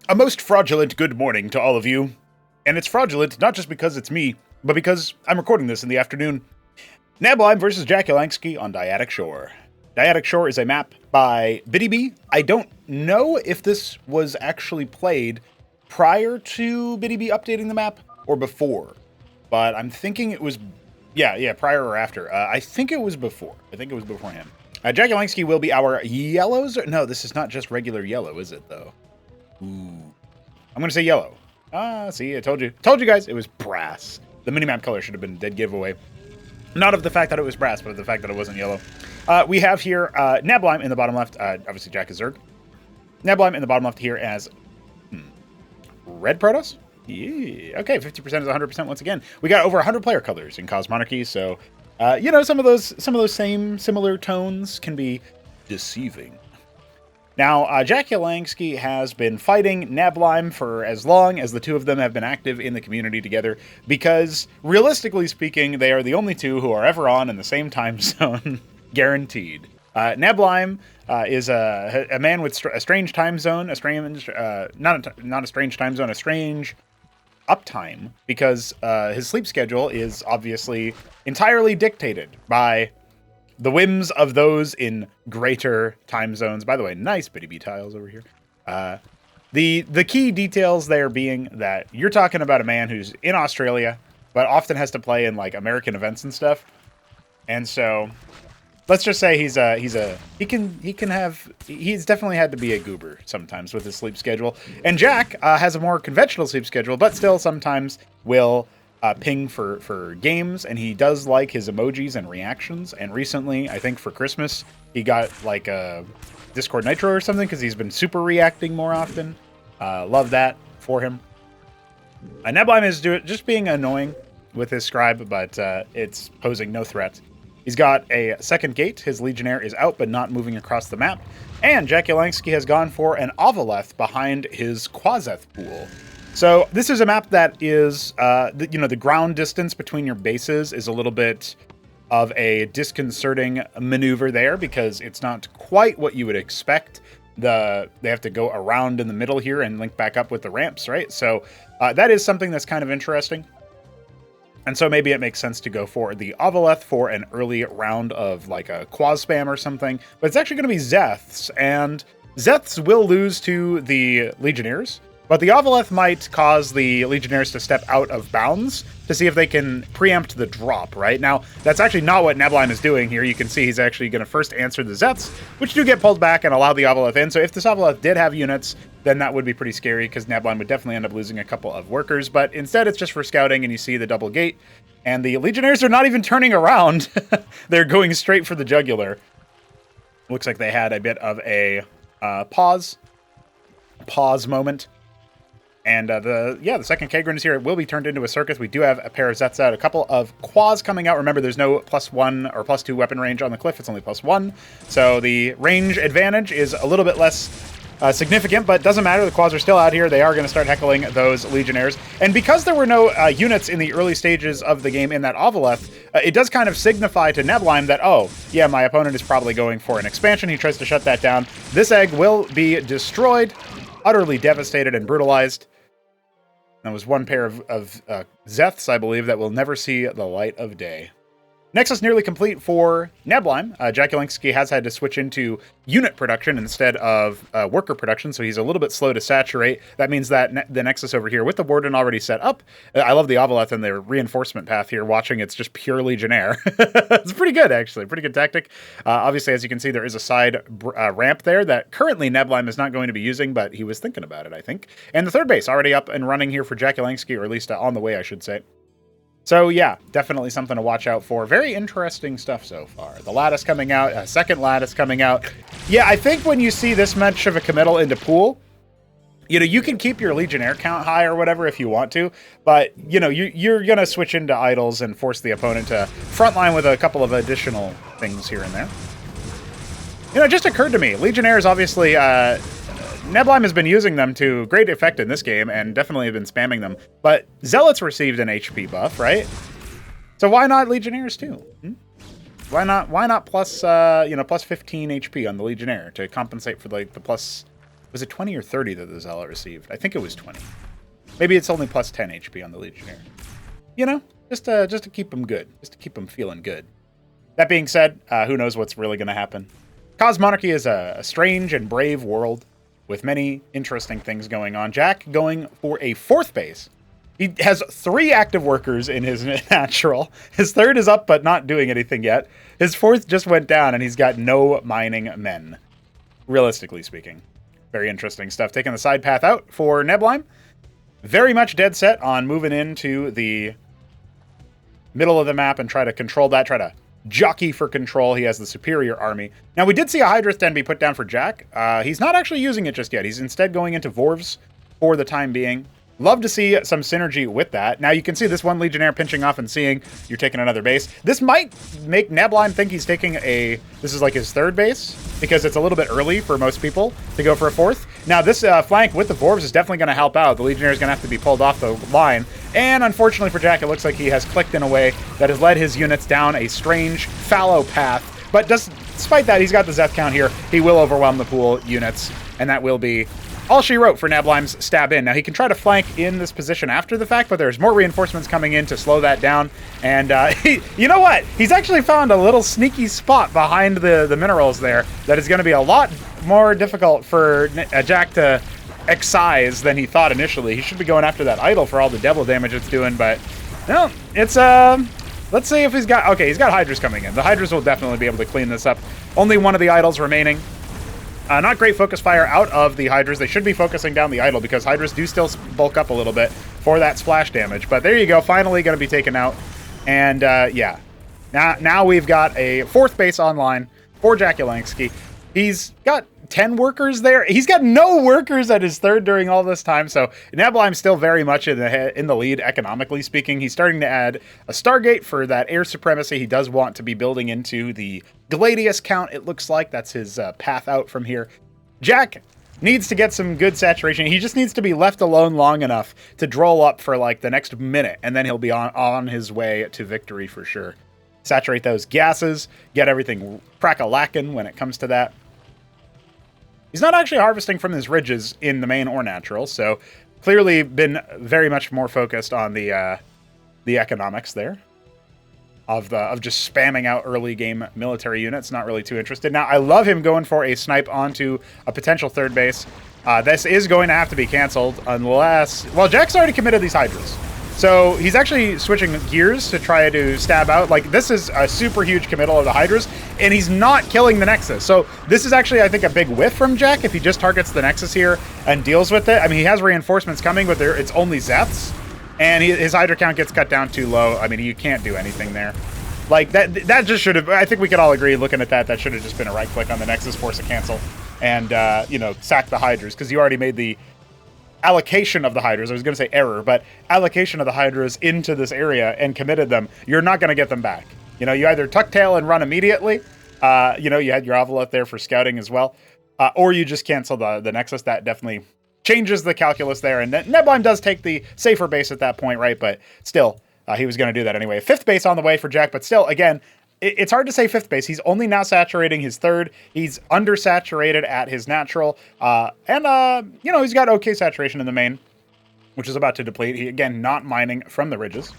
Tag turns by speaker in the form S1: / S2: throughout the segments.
S1: A most fraudulent good morning to all of you. And it's fraudulent not just because it's me, but because I'm recording this in the afternoon. Neblime versus jakulangski on Dyadic Shore. Dyadic Shore is a map by BiddyB. I don't know if this was actually played prior to BiddyB updating the map or before, but I'm thinking it was, prior or after. I think it was before. I think it was beforehand. Jakulangski will be our yellows. No, this is not just regular yellow, is it, though? Ooh. I'm going to say yellow. See, I told you. Told you guys, it was brass. The minimap color should have been a dead giveaway. Not of the fact that it was brass, but of the fact that it wasn't yellow. We have here Neblime in the bottom left. Obviously, Jack is Zerg. Neblime in the bottom left here as red Protoss. Yeah. Okay, 50% is 100% once again. We got over 100 player colors in Cosmonarchy, so some of those similar tones can be deceiving. Now, jakulangski has been fighting Neblime for as long as the two of them have been active in the community together, because, realistically speaking, they are the only two who are ever on in the same time zone, guaranteed. Neblime is a man with a strange time zone, a strange uptime, because his sleep schedule is obviously entirely dictated by the whims of those in greater time zones. By the way, nice BiddyB tiles over here. The key details there being that you're talking about a man who's in Australia, but often has to play in like American events and stuff. And so, let's just say he's definitely had to be a goober sometimes with his sleep schedule. And Jack has a more conventional sleep schedule, but still sometimes will ping for games, and he does like his emojis and reactions. And recently, I think for Christmas, he got like a Discord Nitro or something because he's been super reacting more often. Love that for him. Neblime is just being annoying with his scribe, but it's posing no threat. He's got a second gate. His Legionnaire is out, but not moving across the map. And jakulangski has gone for an Ovaleth behind his Quazeth pool. So this is a map that is, the ground distance between your bases is a little bit of a disconcerting maneuver there, because it's not quite what you would expect. They have to go around in the middle here and link back up with the ramps, right? So that is something that's kind of interesting. And so maybe it makes sense to go for the Ovaleth for an early round of like a Quaz spam or something. But it's actually going to be Zeths, and Zeths will lose to the Legionnaires. But the Ovaleth might cause the Legionnaires to step out of bounds to see if they can preempt the drop, right? Now, that's actually not what Neblime is doing here. You can see he's actually going to first answer the Zeths, which do get pulled back and allow the Ovaleth in. So if this Ovaleth did have units, then that would be pretty scary, because Neblime would definitely end up losing a couple of workers. But instead, it's just for scouting, and you see the double gate. And the Legionnaires are not even turning around. They're going straight for the jugular. Looks like they had a bit of a pause moment. And the second Kagrin is here. It will be turned into a circus. We do have a pair of Zets out, a couple of Quas coming out. Remember, there's no +1 or +2 weapon range on the cliff. It's only +1. So the range advantage is a little bit less significant, but doesn't matter. The Quas are still out here. They are going to start heckling those Legionnaires. And because there were no units in the early stages of the game in that Ovaleth, it does kind of signify to Neblime that, oh, yeah, my opponent is probably going for an expansion. He tries to shut that down. This egg will be destroyed, utterly devastated and brutalized. That was one pair of Zeths, I believe, that will never see the light of day. Nexus nearly complete for Neblime. Jakulangski has had to switch into unit production instead of worker production, so he's a little bit slow to saturate. That means that the Nexus over here, with the Warden already set up, I love the Ovaleth and the reinforcement path here, watching it's just pure Legionnaire. It's pretty good, actually. Pretty good tactic. Obviously, as you can see, there is a side ramp there that currently Neblime is not going to be using, but he was thinking about it, I think. And the third base already up and running here for Jakulangski, or at least on the way, I should say. So yeah, definitely something to watch out for. Very interesting stuff so far. The lattice coming out, a second lattice coming out. Yeah, I think when you see this much of a committal into pool, you can keep your Legionnaire count high or whatever if you want to, but you're gonna switch into idols and force the opponent to frontline with a couple of additional things here and there. It just occurred to me, Legionnaires obviously Neblime has been using them to great effect in this game, and definitely have been spamming them. But Zealots received an HP buff, right? So why not Legionnaires too? Why not plus plus 15 HP on the Legionnaire to compensate for like the plus Was it 20 or 30 that the Zealot received? I think it was 20. Maybe it's only plus 10 HP on the Legionnaire. You know, just to keep them good. Just to keep them feeling good. That being said, who knows what's really going to happen. Cosmonarchy is a strange and brave world with many interesting things going on. Jack going for a 4th base. He has 3 active workers in his natural. His 3rd is up but not doing anything yet. His 4th just went down and he's got no mining men. Realistically speaking. Very interesting stuff. Taking the side path out for Neblime. Very much dead set on moving into the middle of the map and try to control that. Try to jockey for control. He has the superior army. Now, we did see a Hydra's Den be put down for Jack. He's not actually using it just yet. He's instead going into Vorvs for the time being. Love to see some synergy with that. Now, you can see this one Legionnaire pinching off and seeing you're taking another base. This might make Neblime think he's taking this is like his 3rd base, because it's a little bit early for most people to go for a 4th. Now, this flank with the Vorvs is definitely going to help out. The Legionnaire is going to have to be pulled off the line. And unfortunately for Jack, it looks like he has clicked in a way that has led his units down a strange, fallow path. But despite that, he's got the Zeth count here. He will overwhelm the pool units, and that will be all she wrote for Neblime's stab in. Now, he can try to flank in this position after the fact, but there's more reinforcements coming in to slow that down. And you know what? He's actually found a little sneaky spot behind the minerals there that is going to be a lot more difficult for Jack to excise than he thought initially. He should be going after that idol for all the devil damage it's doing, but no, it's let's see if he's got, okay, he's got Hydras coming in. The Hydras will definitely be able to clean this up. Only one of the idols remaining. Not great focus fire out of the Hydras. They should be focusing down the idol because Hydras do still bulk up a little bit for that splash damage. But there you go, finally going to be taken out. And yeah, now we've got a 4th base online for jakulangski. He's got 10 workers there. He's got no workers at his 3rd during all this time. So Neblime's still very much in the lead economically speaking. He's starting to add a Stargate for that air supremacy. He does want to be building into the Gladius count, it looks like. That's his path out from here. Jack needs to get some good saturation. He just needs to be left alone long enough to droll up for like the next minute, and then he'll be on his way to victory for sure. Saturate those gases, get everything crack-a-lackin' when it comes to that. He's not actually harvesting from his ridges in the main or natural, so clearly been very much more focused on the economics there of just spamming out early game military units. Not really too interested. Now, I love him going for a snipe onto a potential 3rd base. This is going to have to be canceled unless, well, Jack's already committed these Hydras. So he's actually switching gears to try to stab out. Like, this is a super huge committal of the Hydras, and he's not killing the Nexus. So this is actually, I think, a big whiff from Jack if he just targets the Nexus here and deals with it. I mean, he has reinforcements coming, but it's only Zeths, and his Hydra count gets cut down too low. I mean, you can't do anything there. Like, that just should have, I think we could all agree, looking at that should have just been a right-click on the Nexus, force a cancel, and, you know, sack the Hydras, because you already made the allocation of the Hydras. I was going to say error, but allocation of the Hydras into this area and committed them. You're not going to get them back. You know, you either tuck tail and run immediately. You know, you had your Oveleth there for scouting as well. Or you just cancel the Nexus. That definitely changes the calculus there. And Neblime does take the safer base at that point, right? But still, he was going to do that anyway. 5th base on the way for Jack, but still, again, it's hard to say 5th base. He's only now saturating his 3rd. He's undersaturated at his natural. And, you know, he's got okay saturation in the main, which is about to deplete. He, again, not mining from the ridges.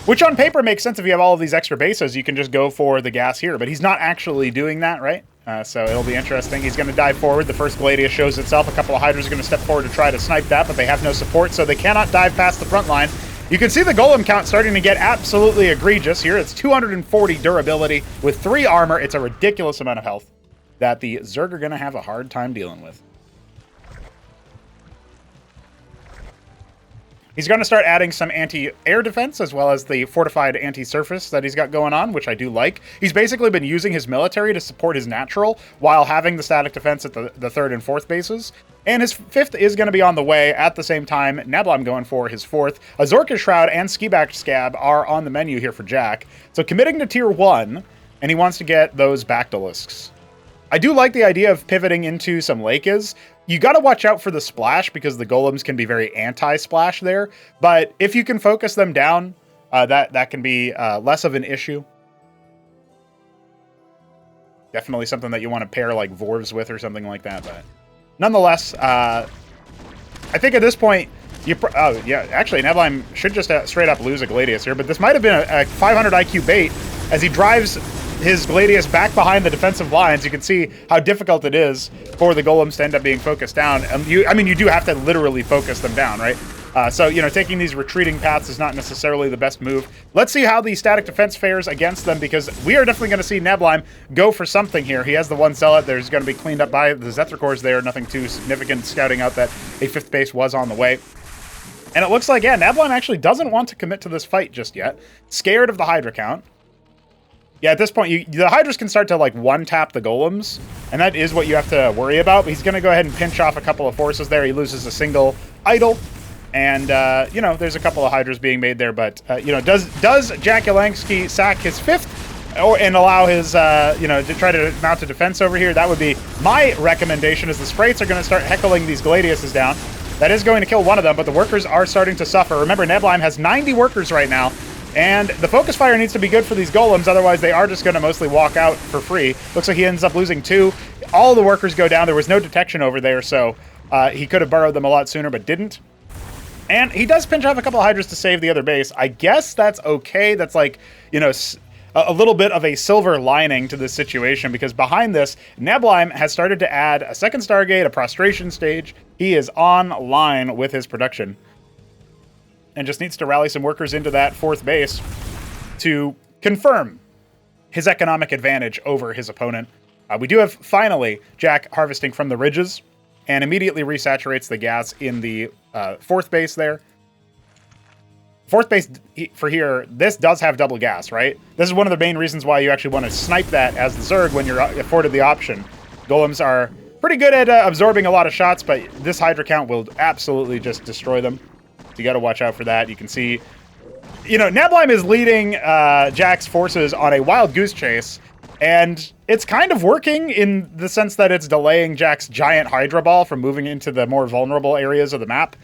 S1: Which on paper makes sense if you have all of these extra bases. You can just go for the gas here. But he's not actually doing that, right? So it'll be interesting. He's going to dive forward. The first Gladius shows itself. A couple of Hydras are going to step forward to try to snipe that, but they have no support, so they cannot dive past the front line. You can see the golem count starting to get absolutely egregious here. It's 240 durability with 3 armor. It's a ridiculous amount of health that the Zerg are going to have a hard time dealing with. He's going to start adding some anti-air defense as well as the fortified anti-surface that he's got going on, which I do like. He's basically been using his military to support his natural while having the static defense at the 3rd and 4th bases. And his 5th is going to be on the way at the same time. Neblime going for his 4th. Azorka Shroud and Skiback Scab are on the menu here for Jack. So committing to tier 1, and he wants to get those Bactylisks. I do like the idea of pivoting into some Lakes. You got to watch out for the splash because the golems can be very anti-splash there. But if you can focus them down, that can be less of an issue. Definitely something that you want to pair like Vorvs with or something like that. But nonetheless, I think at this point, oh, yeah, actually, Neblime should just straight up lose a Gladius here, but this might have been a 500 IQ bait as he drives his Gladius back behind the defensive lines. You can see how difficult it is for the Golems to end up being focused down. I mean, you do have to literally focus them down, right? So, you know, taking these retreating paths is not necessarily the best move. Let's see how the static defense fares against them, because we are definitely going to see Neblime go for something here. He has the one Zealot. There's going to be cleaned up by the Zethicors there. Nothing too significant, scouting out that a 5th base was on the way. And it looks like, yeah, Neblime actually doesn't want to commit to this fight just yet. Scared of the Hydra count. Yeah, at this point, the Hydras can start to, like, one-tap the Golems, and that is what you have to worry about. But he's going to go ahead and pinch off a couple of forces there. He loses a single idol. And, you know, there's a couple of Hydras being made there, but, you know, does Jakulangski sack his 5th and allow his, you know, to try to mount a defense over here? That would be my recommendation, as the Sprites are going to start heckling these Gladiuses down. That is going to kill one of them, but the workers are starting to suffer. Remember, Neblime has 90 workers right now, and the focus fire needs to be good for these Golems, otherwise they are just going to mostly walk out for free. Looks like he ends up losing 2. All the workers go down. There was no detection over there, so he could have burrowed them a lot sooner, but didn't. And he does pinch off a couple of Hydras to save the other base. I guess that's okay. That's like, you know, a little bit of a silver lining to this situation, because behind this, Neblime has started to add a second Stargate, a prostration stage. He is online with his production and just needs to rally some workers into that 4th base to confirm his economic advantage over his opponent. We do have, finally, Jack harvesting from the ridges and immediately resaturates the gas in the 4th base there. 4th base for here, this does have double gas, right? This is one of the main reasons why you actually want to snipe that as the Zerg when you're afforded the option. Golems are pretty good at absorbing a lot of shots, but this Hydra count will absolutely just destroy them. So you got to watch out for that. You can see, you know, Neblime is leading Jack's forces on a wild goose chase, and it's kind of working in the sense that it's delaying Jack's giant Hydra ball from moving into the more vulnerable areas of the map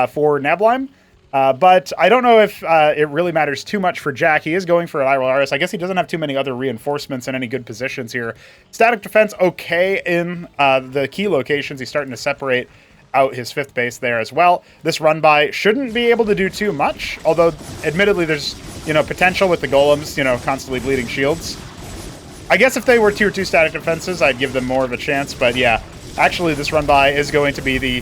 S1: for Neblime. But I don't know if it really matters too much for Jack. He is going for an Irolaris. I guess he doesn't have too many other reinforcements in any good positions here. Static defense okay in the key locations. He's starting to separate out his 5th base there as well. This run-by shouldn't be able to do too much, although admittedly there's, you know, potential with the Golems, you know, constantly bleeding shields. I guess if they were tier 2 static defenses, I'd give them more of a chance, but yeah, actually this run-by is going to be the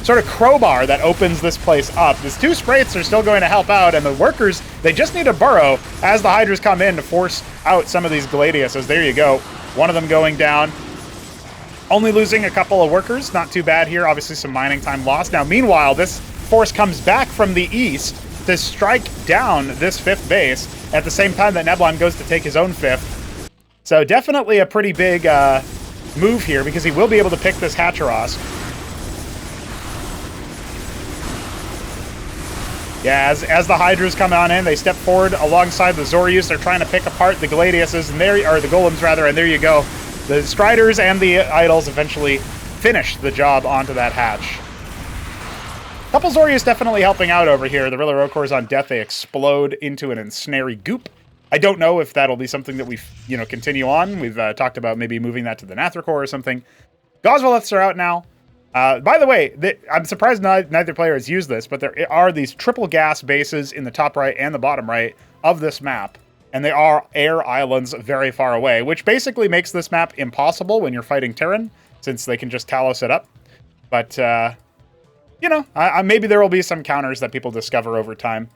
S1: sort of crowbar that opens this place up. These 2 Sprites are still going to help out, and the workers, they just need to burrow as the Hydras come in to force out some of these Gladiuses. There you go. One of them going down. Only losing a couple of workers. Not too bad here. Obviously some mining time lost. Now, meanwhile, this force comes back from the east to strike down this 5th base at the same time that Neblime goes to take his own 5th. So definitely a pretty big move here, because he will be able to pick this Hatcheros. Yeah, as the Hydras come on in, they step forward alongside the Zoryus. They're trying to pick apart the Gladiuses, and or the Golems rather, and there you go. The Striders and the Idols eventually finish the job onto that hatch. Couple Zoryus definitely helping out over here. The Rilla Rokors on death, they explode into an ensnary goop. I don't know if that'll be something that we, you know, continue on. We've talked about maybe moving that to the Nathracor or something. Gosvaleths are out now. By the way, I'm surprised neither player has used this, but there are these triple gas bases in the top right and the bottom right of this map, and they are air islands very far away, which basically makes this map impossible when you're fighting Terran, since they can just Talos it up. But, you know, maybe there will be some counters that people discover over time.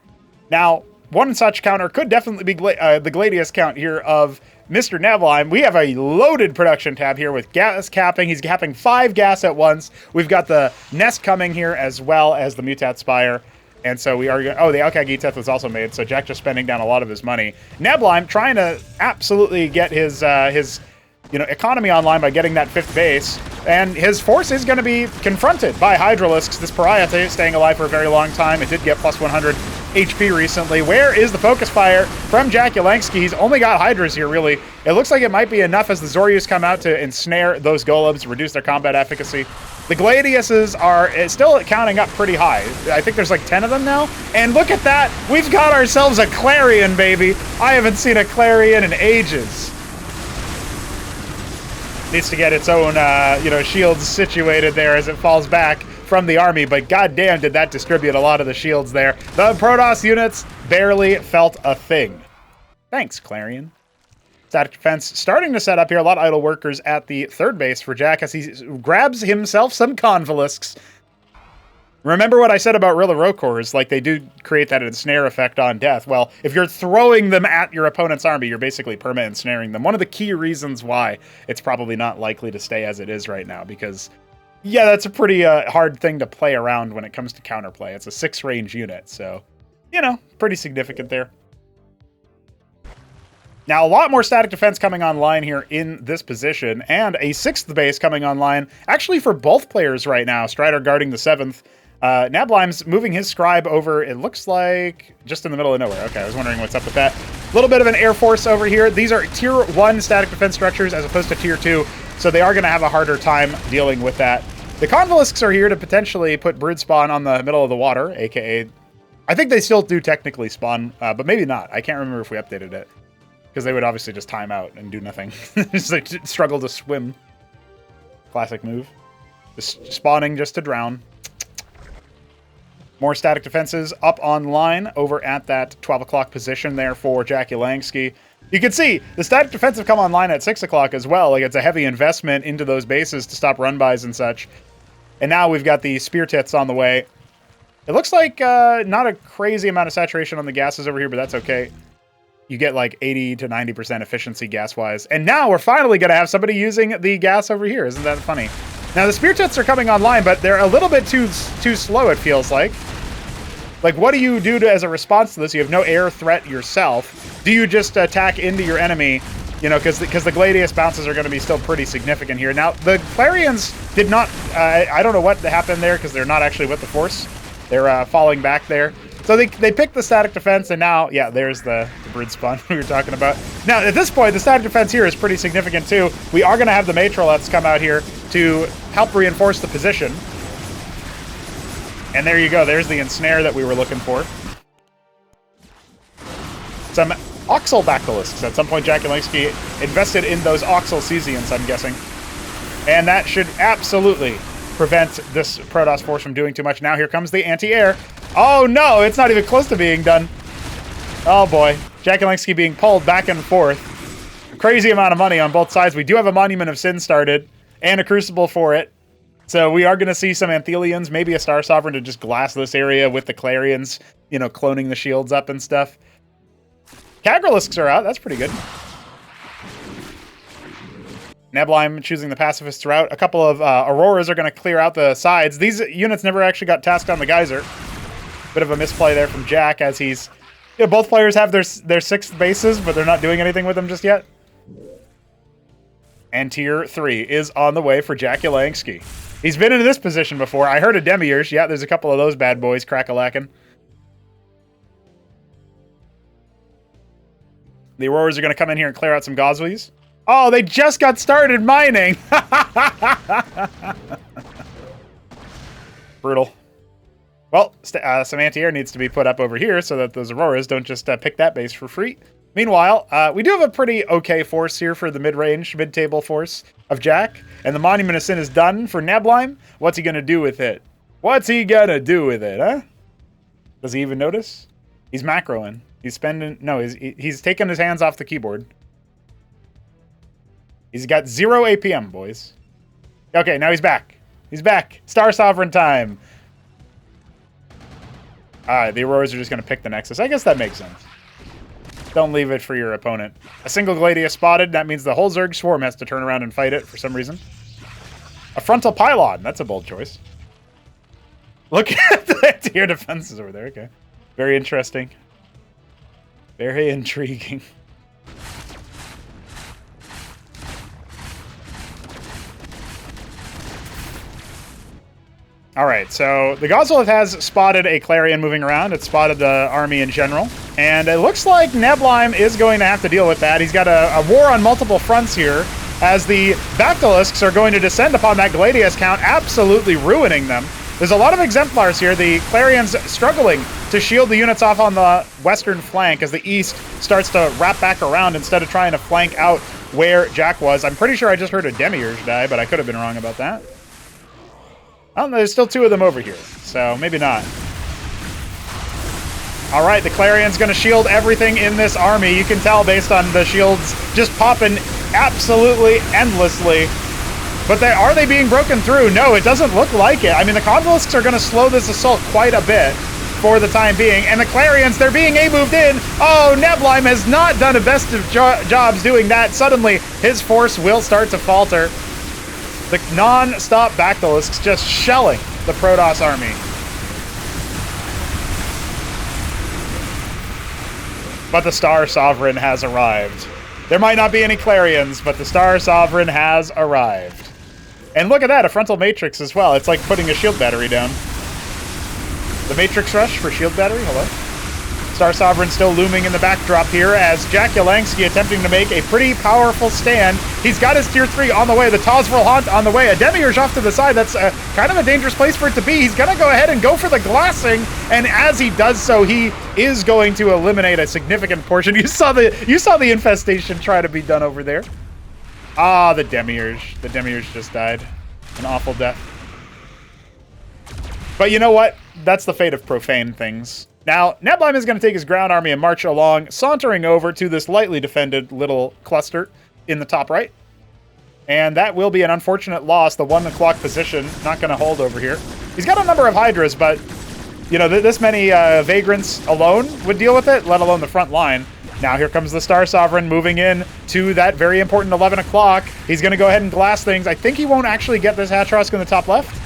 S1: Now, one such counter could definitely be the Gladius count here of Mr. Neblime. We have a loaded production tab here with gas capping. He's capping 5 gas at once. We've got the Nest coming here as well as the Mutat Spire. And so we are going... Oh, the Alkag Eteth was also made, so Jack just spending down a lot of his money. Neblime trying to absolutely get his you know, economy online by getting that 5th base. And his force is going to be confronted by Hydralisks. This Pariah staying alive for a very long time. It did get plus 100 HP recently. Where is the focus fire from Jakulangski? He's only got Hydras here, really. It looks like it might be enough as the Zoryus come out to ensnare those Golems, reduce their combat efficacy. The Gladiuses are still counting up pretty high. I think there's like 10 of them now. And look at that! We've got ourselves a Clarion, baby! I haven't seen a Clarion in ages. Needs to get its own, shields situated there as it falls back from the army, but goddamn did that distribute a lot of the shields there. The Protoss units barely felt a thing. Thanks, Clarion. Static defense starting to set up here. A lot of idle workers at the third base for Jack as he grabs himself some convolusks. Remember what I said about Rilla Rokors, like they do create that ensnare effect on death. Well, if you're throwing them at your opponent's army, you're basically perma ensnaring them. One of the key reasons why it's probably not likely to stay as it is right now, because yeah, that's a pretty hard thing to play around when it comes to counterplay. It's a 6-range unit, so, pretty significant there. Now, a lot more static defense coming online here in this position, and a 6th base coming online, actually for both players right now. Strider guarding the 7th. Neblime's moving his scribe over, it looks like, just in the middle of nowhere. Okay, I was wondering what's up with that. A little bit of an Air Force over here. These are Tier 1 static defense structures as opposed to Tier 2, so they are going to have a harder time dealing with that. The convolusks are here to potentially put brood spawn on the middle of the water, aka, I think they still do technically spawn, but maybe not. I can't remember if we updated it, because they would obviously just time out and do nothing. Just like struggle to swim. Classic move. Just spawning just to drown. More static defenses up online over at that 12 o'clock position there for jakulangski. You can see the static defense have come online at 6 o'clock as well. Like, it's a heavy investment into those bases to stop run-bys and such. And now we've got the spear tits on the way. It looks like not a crazy amount of saturation on the gases over here, but that's okay. You get like 80 to 90% efficiency gas-wise. And now we're finally going to have somebody using the gas over here. Isn't that funny? Now, the spear tits are coming online, but they're a little bit too slow, it feels like. Like, what do you do as a response to this? You have no air threat yourself. Do you just attack into your enemy? Because the Gladius bounces are going to be still pretty significant here. Now, the Clarions did not... I don't know what happened there, because they're not actually with the Force. They're falling back there. So they picked the static defense, and now, yeah, there's the brood spawn we were talking about. Now, at this point, the static defense here is pretty significant, too. We are going to have the Matrolets come out here to help reinforce the position. And there you go. There's the ensnare that we were looking for. Some Oxal Basilisks. At some point, jakulangski invested in those Oxal Cesians, I'm guessing. And that should absolutely prevent this Protoss force from doing too much. Now here comes the anti-air. Oh no, it's not even close to being done. Oh boy. jakulangski being pulled back and forth. A crazy amount of money on both sides. We do have a Monument of Sin started and a Crucible for it. So we are going to see some Anthelians, maybe a Star Sovereign to just glass this area with the Clarions, cloning the shields up and stuff. Kagralisks are out. That's pretty good. Neblime choosing the Pacifists route. A couple of Auroras are going to clear out the sides. These units never actually got tasked on the Geyser. Bit of a misplay there from Jack as he's... both players have their 6th bases, but they're not doing anything with them just yet. And Tier 3 is on the way for jakulangski. He's been in this position before. I heard a Demiurge. Yeah, there's a couple of those bad boys crack-a-lackin'. The Auroras are going to come in here and clear out some Gosleys. Oh, they just got started mining! Brutal. Well, some anti-air needs to be put up over here so that those Auroras don't just pick that base for free. Meanwhile, we do have a pretty okay force here for the mid-range, mid-table force of Jack. And the Monument of Sin is done for Neblime. What's he going to do with it? What's he going to do with it, huh? Does he even notice? He's macroing. He's spending... No, he's taking his hands off the keyboard. He's got 0 APM, boys. Okay, now he's back. He's back. Star Sovereign time. The Auroras are just going to pick the Nexus. I guess that makes sense. Don't leave it for your opponent. A single Gladius spotted. That means the whole Zerg Swarm has to turn around and fight it for some reason. A Frontal Pylon. That's a bold choice. Look at the tier defenses over there. Okay. Very interesting. Very intriguing. Alright, so the Gozolith has spotted a Clarion moving around. It's spotted the army in general. And it looks like Neblime is going to have to deal with that. He's got a war on multiple fronts here, as the Basilisks are going to descend upon that Gladius count, absolutely ruining them. There's a lot of Exemplars here. The Clarion's struggling to shield the units off on the western flank as the east starts to wrap back around instead of trying to flank out where Jack was. I'm pretty sure I just heard a Demiurge die, but I could have been wrong about that. I don't know, there's still 2 of them over here, so maybe not. All right, the Clarion's going to shield everything in this army. You can tell based on the shields just popping absolutely endlessly. But are they being broken through? No, it doesn't look like it. I mean, the Convolisks are going to slow this assault quite a bit for the time being. And the Clarions, they're being A-moved in. Oh, Neblime has not done a best of jobs doing that. Suddenly, his force will start to falter. The non-stop Bactylisks just shelling the Protoss army. But the Star Sovereign has arrived. There might not be any Clarions, but the Star Sovereign has arrived. And look at that, a frontal matrix as well. It's like putting a shield battery down. The Matrix Rush for shield battery, hello. Star Sovereign still looming in the backdrop here as jakulangski attempting to make a pretty powerful stand. He's got his tier 3 on the way, the Tosvril Haunt on the way, a Demiurge off to the side. That's kind of a dangerous place for it to be. He's going to go ahead and go for the glassing, and as he does so, he is going to eliminate a significant portion. You saw the infestation try to be done over there. Ah, the Demiurge. The Demiurge just died. An awful death. But you know what? That's the fate of profane things. Now, Neblime is going to take his ground army and march along, sauntering over to this lightly defended little cluster in the top right. And that will be an unfortunate loss. The 1 o'clock position, not going to hold over here. He's got a number of Hydras, but, you know, this many Vagrants alone would deal with it, let alone the front line. Now here comes the Star Sovereign moving in to that very important 11 o'clock. He's going to go ahead and glass things. I think he won't actually get this Hatrosk in the top left.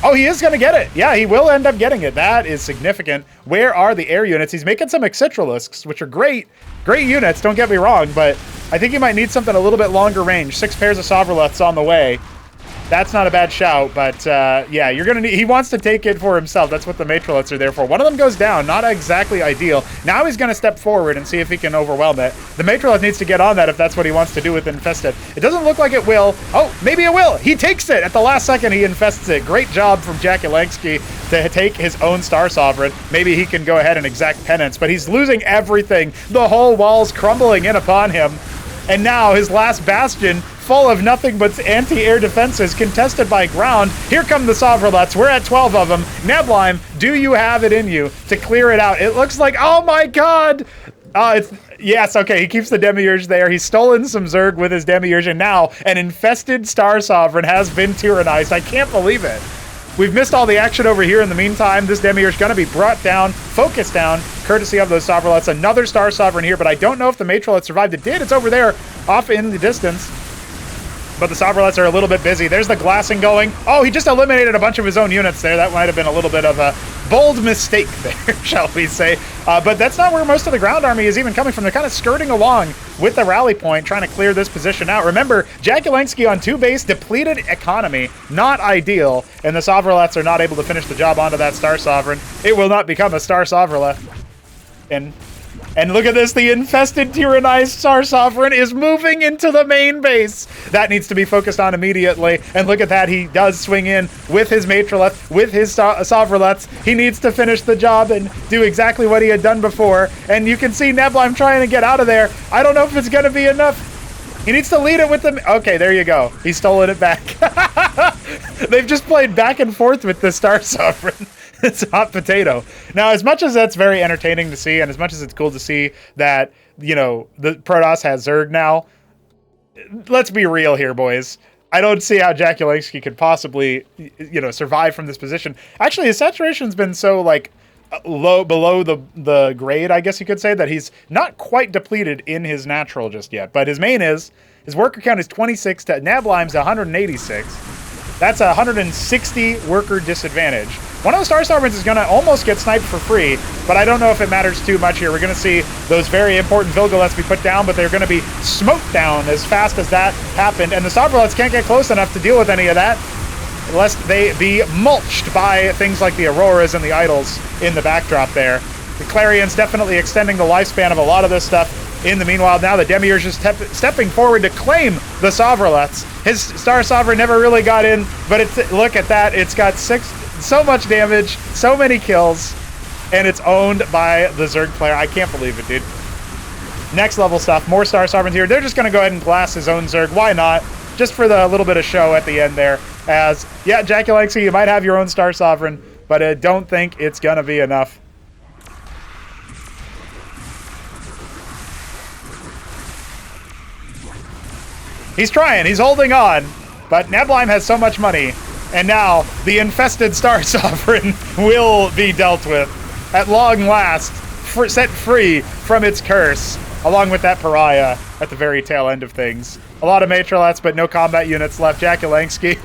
S1: Oh, he is going to get it. Yeah, he will end up getting it. That is significant. Where are the air units? He's making some Excitralisks, which are great units, don't get me wrong, but I think he might need something a little bit longer range. 6 pairs of Sovroleths on the way. That's not a bad shout, but yeah, you're gonna need, he wants to take it for himself. That's what the Matroliths are there for. One of them goes down, not exactly ideal. Now he's gonna step forward and see if he can overwhelm it. The Matrolith needs to get on that if that's what he wants to do with Infested. It doesn't look like it will. Oh, maybe it will. He takes it at the last second. He infests it. Great job from jakulangski to take his own Star Sovereign. Maybe he can go ahead and exact penance, but he's losing everything. The whole wall's crumbling in upon him. And now his last bastion, full of nothing but anti-air defenses, contested by ground. Here come the Sovroleths. We're at 12 of them. Neblime, do you have it in you to clear it out? It looks like, oh my god! Yes, okay, he keeps the Demiurge there. He's stolen some Zerg with his Demiurge, and now an infested Star Sovereign has been tyrannized. I can't believe it. We've missed all the action over here in the meantime. This Demiurge going to be brought down, focused down, courtesy of those Sovroleths. Another Star Sovereign here, but I don't know if the Matrolith survived. It did. It's over there, off in the distance. But the Sovroleths are a little bit busy. There's the glassing going. Oh, he just eliminated a bunch of his own units there. That might have been a little bit of a bold mistake there, shall we say. But that's not where most of the ground army is even coming from. They're kind of skirting along with the rally point, trying to clear this position out. Remember, jakulangski on 2 base, depleted economy, not ideal. And the Sovroleths are not able to finish the job onto that Star Sovereign. It will not become a Star Sovroleth. And look at this, the infested, tyrannized Star Sovereign is moving into the main base. That needs to be focused on immediately. And look at that, he does swing in with his Matrolith, with his Sovroleths. He needs to finish the job and do exactly what he had done before. And you can see Neblime trying to get out of there. I don't know if it's going to be enough. He needs to lead it with them. Okay, there you go. He's stolen it back. They've just played back and forth with the Star Sovereign. It's a hot potato. Now, as much as that's very entertaining to see, and as much as it's cool to see that, you know, the Protoss has Zerg now, let's be real here, boys. I don't see how jakulangski could possibly, you know, survive from this position. Actually, his saturation's been so, like, low, below the grade, I guess you could say, that he's not quite depleted in his natural just yet. But his main is, his worker count is 26 to Neblime's 186. That's a 160 worker disadvantage. One of the Star Sovereigns is going to almost get sniped for free, but I don't know if it matters too much here. We're going to see those very important Vilgaleths be put down, but they're going to be smoked down as fast as that happened, and the Sovroleths can't get close enough to deal with any of that, lest they be mulched by things like the Auroras and the Idols in the backdrop there. The Clarion's definitely extending the lifespan of a lot of this stuff. In the meanwhile, now the Demiurge is stepping forward to claim the Sovroleths. His Star Sovereign never really got in, but look at that. It's got so much damage, so many kills, and it's owned by the Zerg player. I can't believe it, dude. Next level stuff. More Star Sovereigns here. They're just going to go ahead and blast his own Zerg. Why not? Just for the little bit of show at the end there. As, yeah, jakulangski, you might have your own Star Sovereign, but I don't think it's going to be enough. He's trying. He's holding on. But Neblime has so much money. And now the infested Star Sovereign will be dealt with at long last, set free from its curse, along with that pariah at the very tail end of things. A lot of Matrolets, but no combat units left. jakulangski,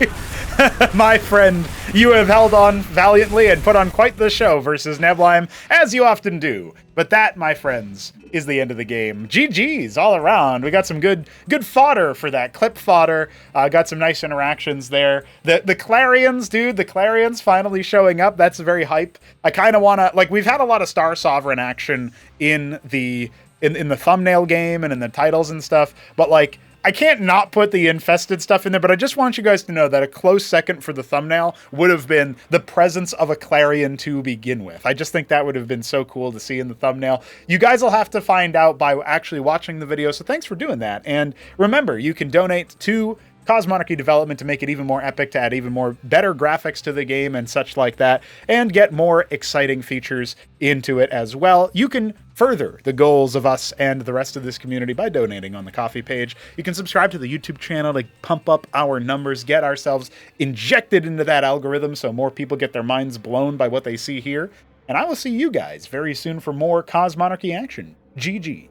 S1: my friend, you have held on valiantly and put on quite the show versus Neblime, as you often do. But that, my friends, is the end of the game. GG's all around. We got some good fodder for that. Clip fodder. Got some nice interactions there. The Clarions, dude. The Clarions finally showing up. That's very hype. I kind of want to... Like, we've had a lot of Star Sovereign action in the thumbnail game and in the titles and stuff. But, like... I can't not put the infested stuff in there, but I just want you guys to know that a close second for the thumbnail would have been the presence of a Clarion to begin with. I just think that would have been so cool to see in the thumbnail. You guys will have to find out by actually watching the video, so thanks for doing that. And remember, you can donate to Cosmonarchy development to make it even more epic, to add even more better graphics to the game and such like that, and get more exciting features into it as well. You can further the goals of us and the rest of this community by donating on the Ko-fi page. You can subscribe to the YouTube channel to pump up our numbers, get ourselves injected into that algorithm so more people get their minds blown by what they see here. And I will see you guys very soon for more Cosmonarchy action. GG.